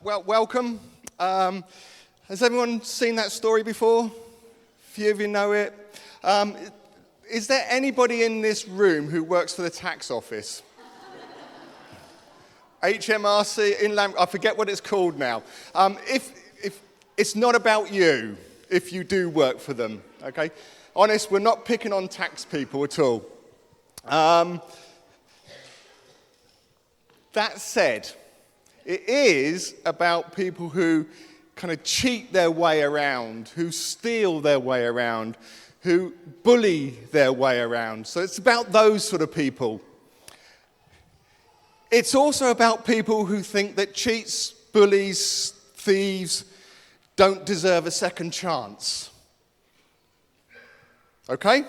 Welcome. Has everyone seen that story before? A few of you know it. Is there anybody in this room who works for the tax office? HMRC, Inland, I forget what it's called now. If it's not about you, if you do work for them, okay? Honest, we're not picking on tax people at all. That said, it is about people who kind of cheat their way around, who steal their way around, who bully their way around. So it's about those sort of people. It's also about people who think that cheats, bullies, thieves don't deserve a second chance. Okay?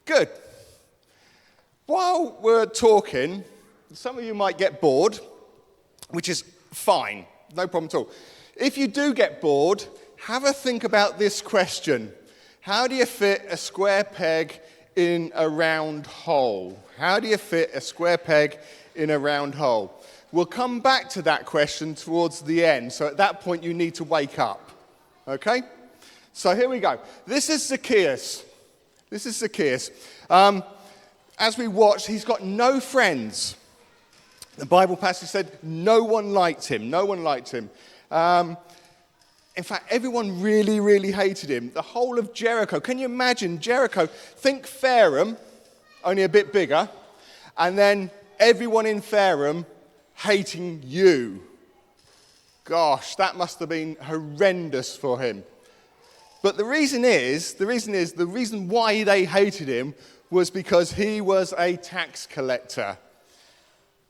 Good. While we're talking, some of you might get bored, which is fine, no problem at all. If you do get bored, have a think about this question. How do you fit a square peg in a round hole? How do you fit a square peg in a round hole? We'll come back to that question towards the end, so at that point you need to wake up. Okay? So here we go. This is Zacchaeus. As we watch, he's got no friends. The Bible passage said no one liked him. In fact, everyone really, really hated him. The whole of Jericho. Can you imagine Jericho? Think Fareham, only a bit bigger, and then everyone in Fareham hating you. Gosh, that must have been horrendous for him. But the reason why they hated him was because he was a tax collector.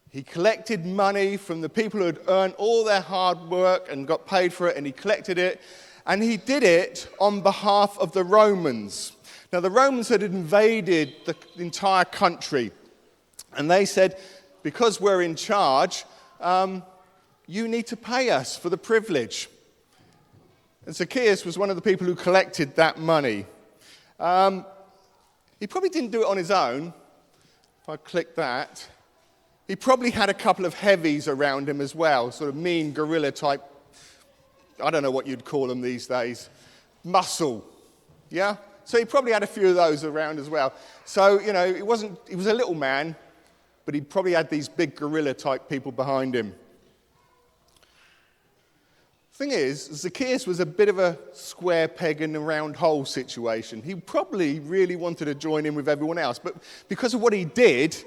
He collected money from the people who had earned all their hard work and got paid for it, and he collected it, and he did it on behalf of the Romans. Now, the Romans had invaded the entire country, and they said, because we're in charge, you need to pay us for the privilege. And Zacchaeus was one of the people who collected that money. He probably didn't do it on his own. If I click that, he probably had a couple of heavies around him as well, sort of mean guerrilla type, I don't know what you'd call them these days, muscle, yeah? So he probably had a few of those around as well. So, he was a little man, but he probably had these big guerrilla type people behind him. Thing is, Zacchaeus was a bit of a square peg in a round hole situation. He probably really wanted to join in with everyone else, but because of what he did,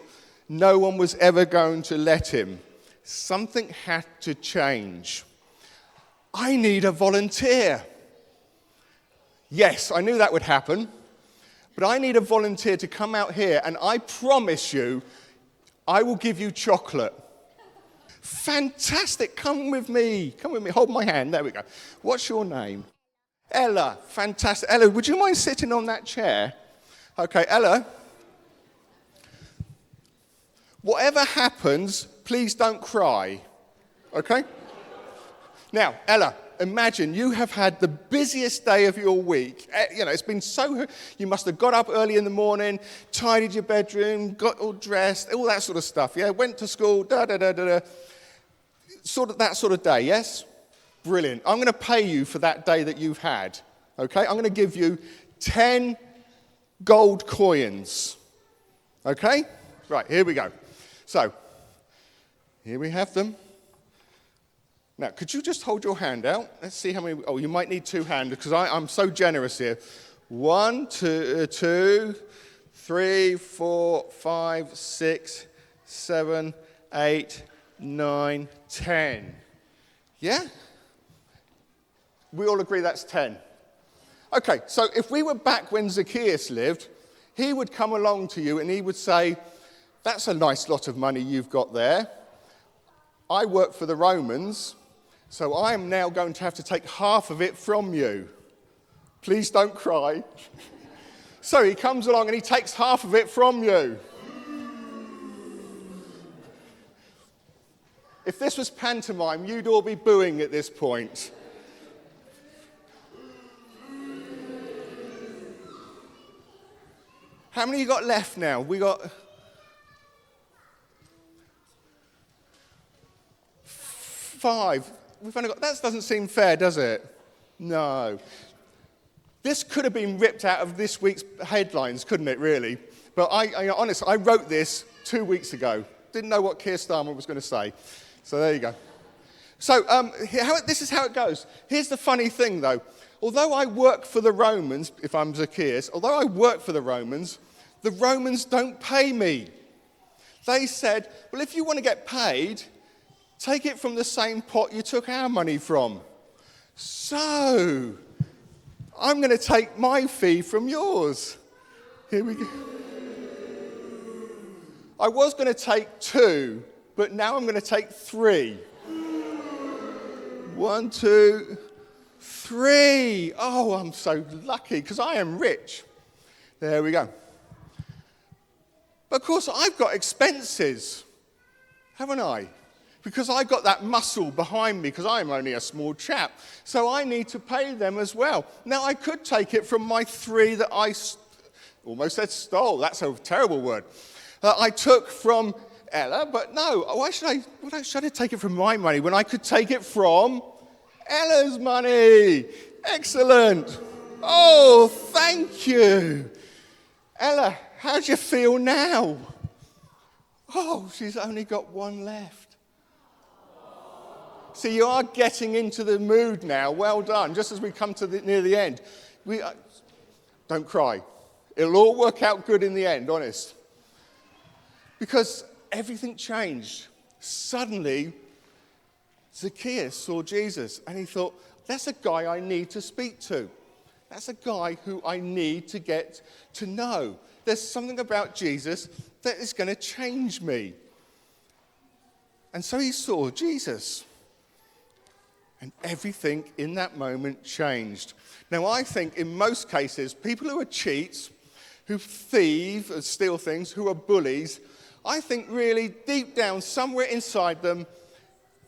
no one was ever going to let him. Something had to change. I need a volunteer. Yes, I knew that would happen, but I need a volunteer to come out here, and I promise you, I will give you chocolate. Fantastic, come with me, hold my hand, there we go. What's your name? Ella, fantastic. Ella, would you mind sitting on that chair? Okay, Ella, whatever happens, please don't cry, okay? Now, Ella, imagine you have had the busiest day of your week. It's been you must have got up early in the morning, tidied your bedroom, got all dressed, all that sort of stuff, yeah? Went to school, that sort of day, yes? Brilliant. I'm going to pay you for that day that you've had, okay? I'm going to give you 10 gold coins, okay? Right, here we go. So, here we have them. Now, could you just hold your hand out? Let's see how many. Oh, you might need two hands because I'm so generous here. 1, 2, 3, 4, 5, 6, 7, 8, 9, 10. Yeah? We all agree that's 10. Okay, so if we were back when Zacchaeus lived, he would come along to you and he would say, that's a nice lot of money you've got there. I work for the Romans, so I am now going to have to take half of it from you. Please don't cry. So he comes along and he takes half of it from you. If this was pantomime, you'd all be booing at this point. How many you got left now? We got 5. We've only got, that doesn't seem fair, does it? No. This could have been ripped out of this week's headlines, couldn't it, really? But honestly, I wrote this 2 weeks ago. Didn't know what Keir Starmer was going to say. So there you go. So this is how it goes. Here's the funny thing, though. Although I work for the Romans, if I'm Zacchaeus, although I work for the Romans don't pay me. They said, well, if you want to get paid, take it from the same pot you took our money from. So, I'm going to take my fee from yours. Here we go. I was going to take 2, but now I'm going to take 3. 1, 2, 3. Oh, I'm so lucky because I am rich. There we go. But of course, I've got expenses, haven't I? Because I got that muscle behind me because I'm only a small chap. So I need to pay them as well. Now, I could take it from my 3 that I almost said stole. That's a terrible word. I took from Ella, but no. Why should I take it from my money when I could take it from Ella's money? Excellent. Oh, thank you. Ella, how do you feel now? Oh, she's only got 1 left. See, you are getting into the mood now. Well done. Just as we come to near the end. Don't cry. It'll all work out good in the end, honest. Because everything changed. Suddenly, Zacchaeus saw Jesus and he thought, that's a guy I need to speak to. That's a guy who I need to get to know. There's something about Jesus that is going to change me. And so he saw Jesus. And everything in that moment changed. Now, I think in most cases, people who are cheats, who thieve and steal things, who are bullies, I think really deep down, somewhere inside them,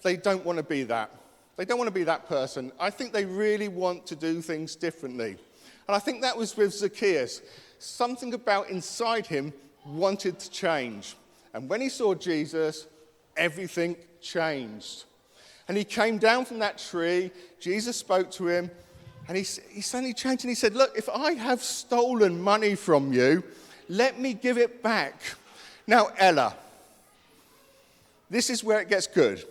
they don't want to be that. They don't want to be that person. I think they really want to do things differently. And I think that was with Zacchaeus. Something about inside him wanted to change. And when he saw Jesus, everything changed. And he came down from that tree, Jesus spoke to him, and he suddenly changed and he said, look, if I have stolen money from you, let me give it back. Now, Ella, this is where it gets good.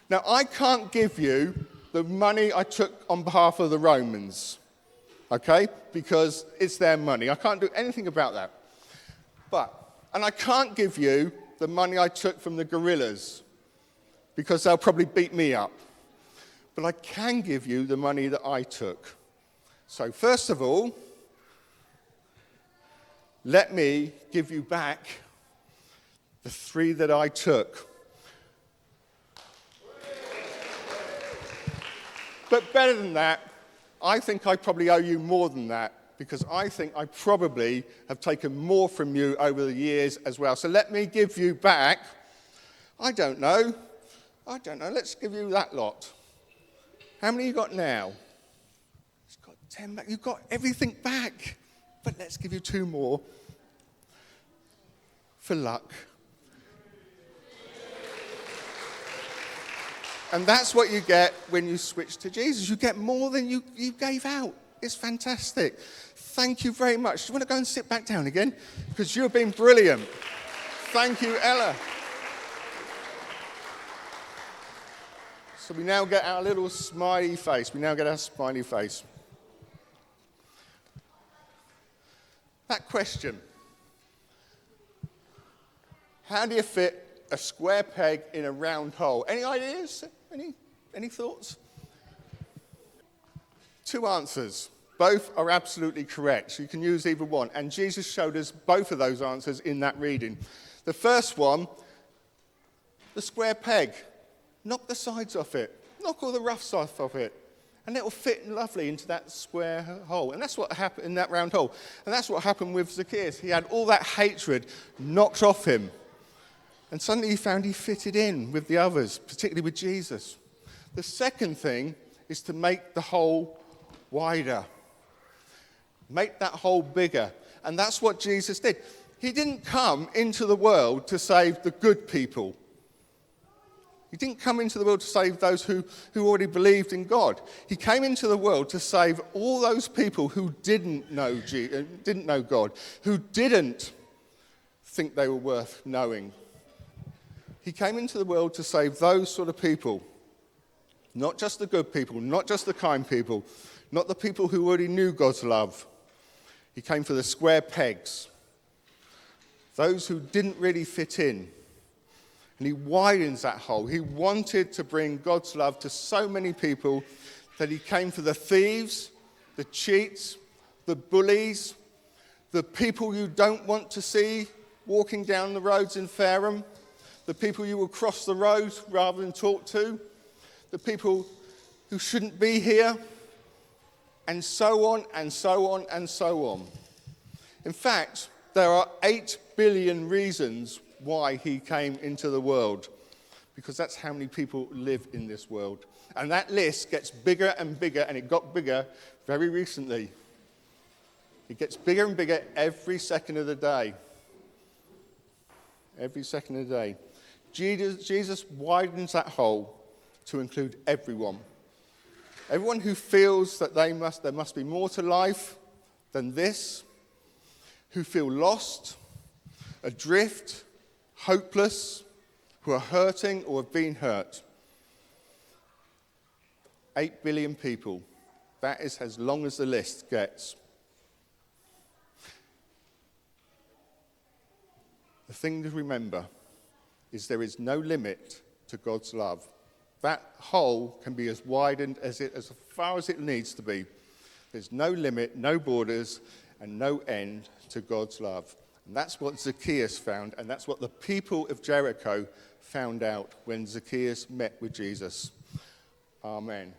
Now, I can't give you the money I took on behalf of the Romans, okay, because it's their money. I can't do anything about that. And I can't give you the money I took from the guerrillas, because they'll probably beat me up. But I can give you the money that I took. So first of all, let me give you back the 3 that I took. But better than that, I think I probably owe you more than that, because I think I probably have taken more from you over the years as well. So let me give you back, I don't know, let's give you that lot. How many you got now? It's got 10 back. You've got everything back. But let's give you 2 more for luck. And that's what you get when you switch to Jesus. You get more than you gave out. It's fantastic. Thank you very much. Do you want to go and sit back down again? Because you've been brilliant. Thank you, Ella. So we now get our little smiley face. That question. How do you fit a square peg in a round hole? Any ideas? Any thoughts? 2 answers. Both are absolutely correct. So you can use either one. And Jesus showed us both of those answers in that reading. The first one, the square peg. Knock the sides off it. Knock all the rough stuff off it. And it will fit lovely into that square hole. And that's what happened in that round hole. And that's what happened with Zacchaeus. He had all that hatred knocked off him. And suddenly he found he fitted in with the others, particularly with Jesus. The second thing is to make the hole wider. Make that hole bigger. And that's what Jesus did. He didn't come into the world to save the good people. He didn't come into the world to save those who already believed in God. He came into the world to save all those people who didn't know God, who didn't think they were worth knowing. He came into the world to save those sort of people. Not just the good people, not just the kind people, not the people who already knew God's love. He came for the square pegs, those who didn't really fit in. And he widens that hole. He wanted to bring God's love to so many people that he came for the thieves, the cheats, the bullies, the people you don't want to see walking down the roads in Fareham, the people you will cross the road rather than talk to, the people who shouldn't be here, and so on and so on and so on. In fact, there are 8 billion reasons why he came into the world, because that's how many people live in this world. And that list gets bigger and bigger, and it got bigger very recently. It gets bigger and bigger every second of the day. Every second of the day. Jesus widens that hole to include everyone. Everyone who feels that there must be more to life than this, who feel lost, adrift, hopeless, who are hurting or have been hurt. 8 billion people. That is as long as the list gets. The thing to remember is there is no limit to God's love. That hole can be as widened as far as it needs to be. There's no limit, no borders, and no end to God's love. And that's what Zacchaeus found, and that's what the people of Jericho found out when Zacchaeus met with Jesus. Amen.